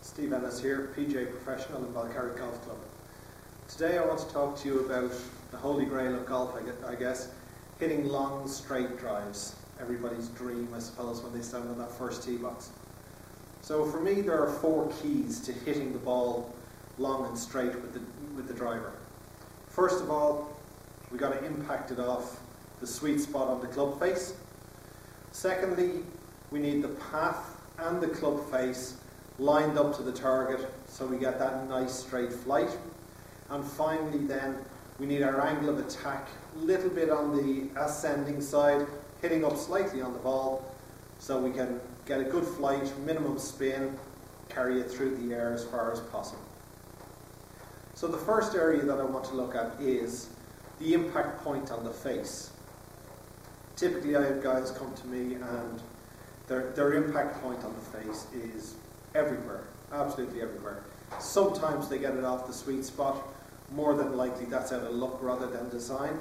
Steve Ennis here, PGA professional in Balcarrig Golf Club. Today I want to talk to you about the holy grail of golf, I guess, hitting long straight drives. Everybody's dream, I suppose, when they stand on that first tee box. So for me there are 4 keys to hitting the ball long and straight with the driver. First of all, we've got to impact it off the sweet spot on the club face. Secondly, we need the path and the club face lined up to the target so we get that nice straight flight. And finally then, we need our angle of attack a little bit on the ascending side, hitting up slightly on the ball so we can get a good flight, minimum spin, carry it through the air as far as possible. So the first area that I want to look at is the impact point on the face. Typically I have guys come to me and their impact point on the face is everywhere, absolutely everywhere. Sometimes they get it off the sweet spot. More than likely that's out of luck rather than design.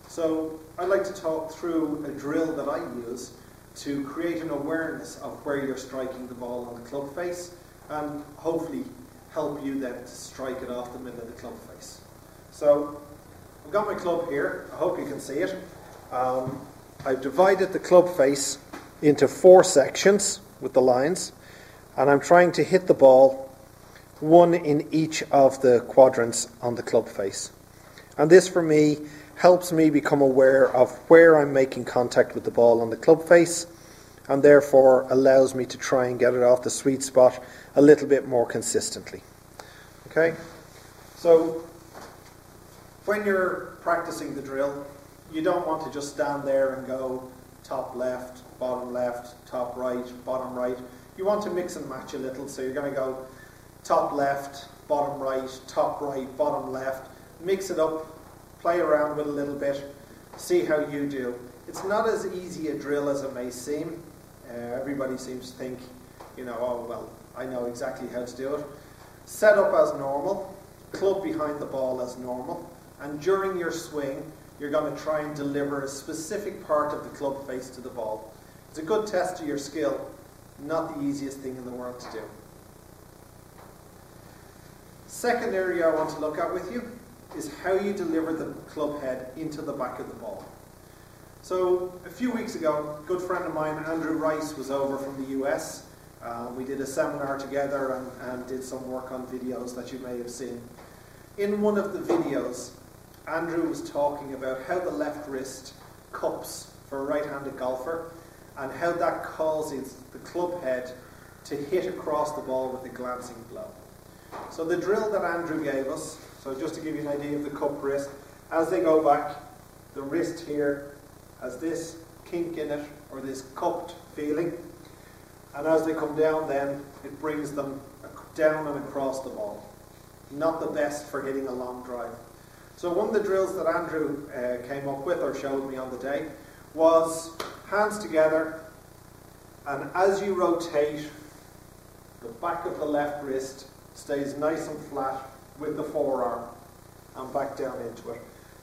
So I'd like to talk through a drill that I use to create an awareness of where you're striking the ball on the club face and hopefully help you then to strike it off the middle of the club face. So I've got my club here. I hope you can see it. I've divided the club face into 4 sections with the lines, and I'm trying to hit the ball, one in each of the quadrants on the club face. And this for me helps me become aware of where I'm making contact with the ball on the club face, and therefore allows me to try and get it off the sweet spot a little bit more consistently. Okay? So when you're practicing the drill, you don't want to just stand there and go top left, top right, bottom right. You want to mix and match a little, so you're going to go top left, bottom right, top right, bottom left. Mix it up, play around with it a little bit, see how you do. It's not as easy a drill as it may seem. Everybody seems to think, oh well, I know exactly how to do it. Set up as normal, club behind the ball as normal, and during your swing, you're going to try and deliver a specific part of the club face to the ball. It's a good test of your skill, not the easiest thing in the world to do. Second area I want to look at with you is how you deliver the club head into the back of the ball. So a few weeks ago, a good friend of mine, Andrew Rice, was over from the US. We did a seminar together and did some work on videos that you may have seen. In one of the videos, Andrew was talking about how the left wrist cups for a right-handed golfer and how that causes the club head to hit across the ball with a glancing blow. So the drill that Andrew gave us, so just to give you an idea of the cup wrist, as they go back, the wrist here has this kink in it, or this cupped feeling, and as they come down then, it brings them down and across the ball. Not the best for hitting a long drive. So one of the drills that Andrew came up with, or showed me on the day, was hands together, and as you rotate, the back of the left wrist stays nice and flat with the forearm and back down into it.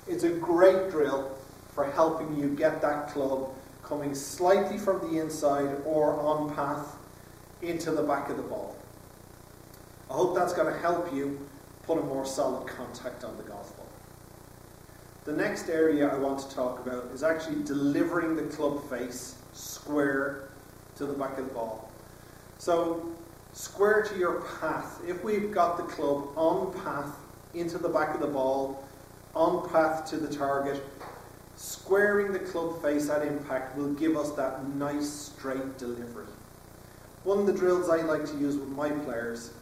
It's a great drill for helping you get that club coming slightly from the inside or on path into the back of the ball. I hope that's going to help you put a more solid contact on the golf ball. The next area I want to talk about is actually delivering the club face square to the back of the ball. So square to your path. If we've got the club on path into the back of the ball, on path to the target, squaring the club face at impact will give us that nice straight delivery. One of the drills I like to use with my players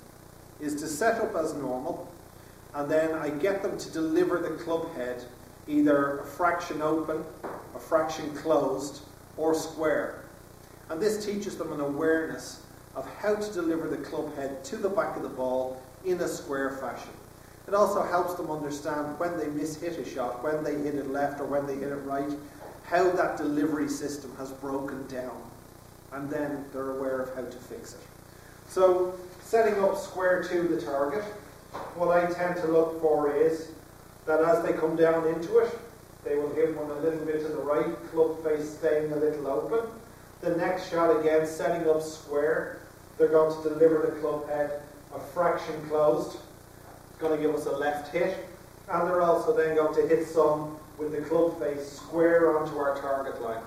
is to set up as normal, and then I get them to deliver the club head either a fraction open, a fraction closed, or square. And this teaches them an awareness of how to deliver the club head to the back of the ball in a square fashion. It also helps them understand when they mishit a shot, when they hit it left or when they hit it right, how that delivery system has broken down. And then they're aware of how to fix it. So setting up square to the target, what I tend to look for is that as they come down into it, they will hit one a little bit to the right, club face staying a little open. The next shot again, setting up square, they're going to deliver the club head a fraction closed. It's going to give us a left hit, and they're also then going to hit some with the club face square onto our target line.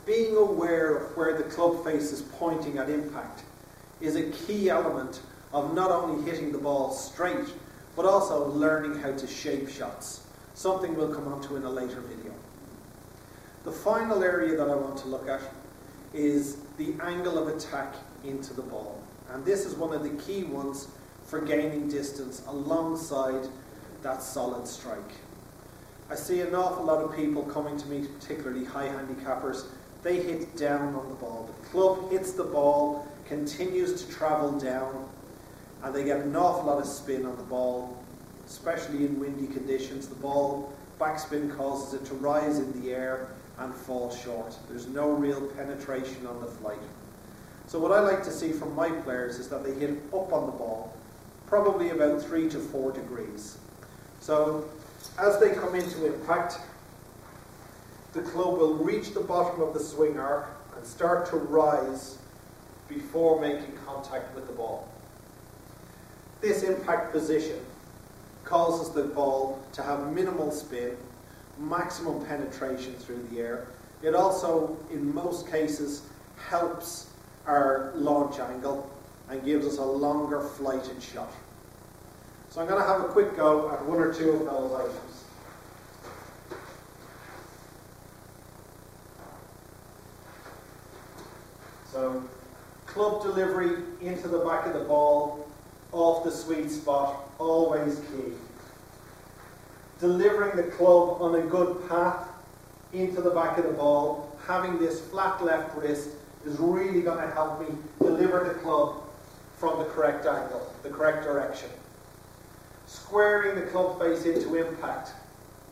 Being aware of where the club face is pointing at impact is a key element of not only hitting the ball straight, but also learning how to shape shots, something we'll come on to in a later video. The final area that I want to look at is the angle of attack into the ball. And this is one of the key ones for gaining distance alongside that solid strike. I see an awful lot of people coming to me, particularly high handicappers. They hit down on the ball. The club hits the ball, continues to travel down, and they get an awful lot of spin on the ball, especially in windy conditions. The ball backspin causes it to rise in the air and fall short. There's no real penetration on the flight. So what I like to see from my players is that they hit up on the ball, probably about 3 to 4 degrees. So as they come into impact, the club will reach the bottom of the swing arc and start to rise before making contact with the ball. This impact position causes the ball to have minimal spin, maximum penetration through the air. It also, in most cases, helps our launch angle and gives us a longer flighted shot. So I'm going to have a quick go at one or two of those items. So, club delivery into the back of the ball, off the sweet spot, always key. Delivering the club on a good path into the back of the ball, having this flat left wrist is really going to help me deliver the club from the correct angle, the correct direction. Squaring the club face into impact,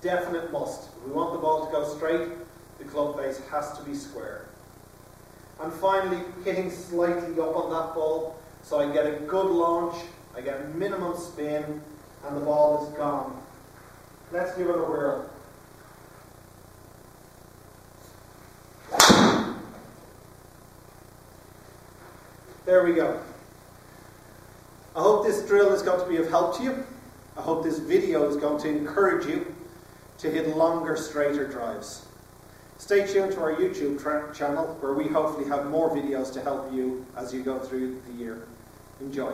definite must. If we want the ball to go straight, the club face has to be square. And finally, hitting slightly up on that ball, so I get a good launch, I get minimum spin, and the ball is gone. Let's give it a whirl. There we go. I hope this drill is going to be of help to you. I hope this video is going to encourage you to hit longer, straighter drives. Stay tuned to our YouTube channel, where we hopefully have more videos to help you as you go through the year. Enjoy.